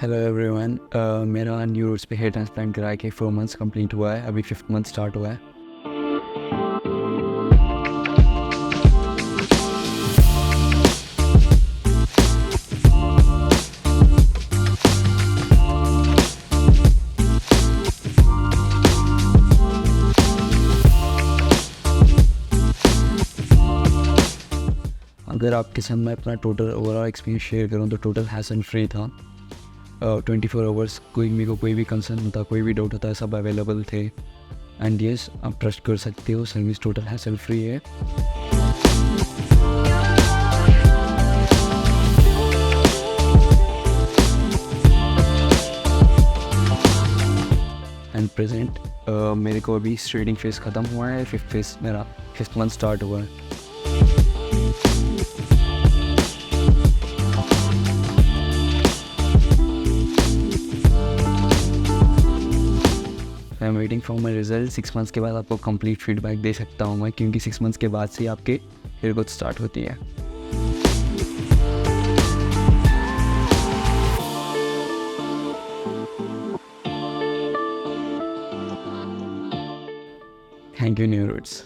Hello everyone. मेरा new roots पे hair transplant करा के 4 मंथ्स कंप्लीट हुआ है। अभी 5th मंथ स्टार्ट हुआ है। अगर आपके साथ मैं अपना टोटल ओवरऑल एक्सपीरियंस शेयर करूँ तो टोटल हैसल फ्री था। 24 आवर्स मेरे को कोई भी कंसर्न होता, कोई भी डाउट होता, सब अवेलेबल थे। एंड यस, आप ट्रस्ट कर सकते हो, सर्विस टोटल हैसल फ्री है। एंड प्रेजेंट मेरे को अभी स्ट्रेटिंग फेस ख़त्म हुआ है। मेरा 5th मंथ स्टार्ट हुआ है। I am waiting for my result. 6 months के बाद आपको कंप्लीट फीडबैक दे सकता हूँ मैं, क्योंकि 6 मंथ्स के बाद से आपके हेयर ग्रोथ स्टार्ट होती है। Thank you new roots.